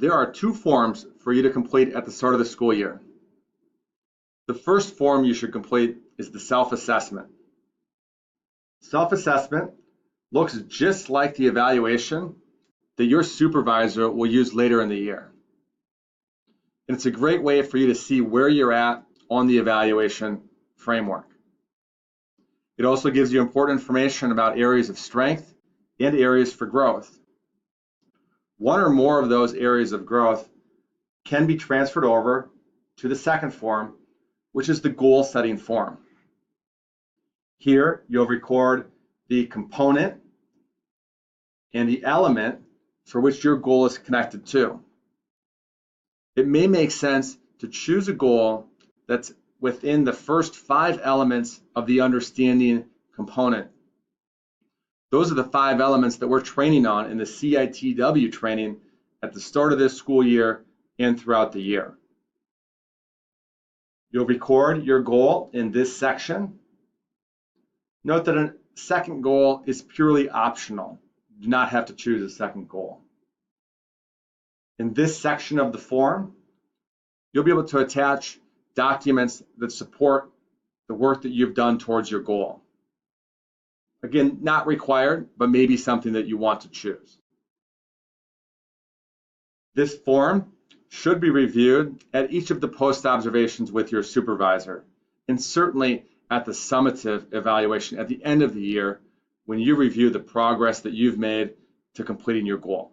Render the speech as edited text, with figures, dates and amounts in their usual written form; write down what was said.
There are two forms for you to complete at the start of the school year. The first form you should complete is the self-assessment. Self-assessment looks just like the evaluation that your supervisor will use later in the year. And it's a great way for you to see where you're at on the evaluation framework. It also gives you important information about areas of strength and areas for growth. One or more of those areas of growth can be transferred over to the second form, which is the goal setting form. Here, you'll record the component and the element for which your goal is connected to. It may make sense to choose a goal that's within the first 5 elements of the understanding component. Those are the 5 elements that we're training on in the CITW training at the start of this school year and throughout the year. You'll record your goal in this section. Note that a second goal is purely optional. You do not have to choose a second goal. In this section of the form, you'll be able to attach documents that support the work that you've done towards your goal. Again, not required, but maybe something that you want to choose. This form should be reviewed at each of the post observations with your supervisor, and certainly at the summative evaluation at the end of the year when you review the progress that you've made to completing your goal.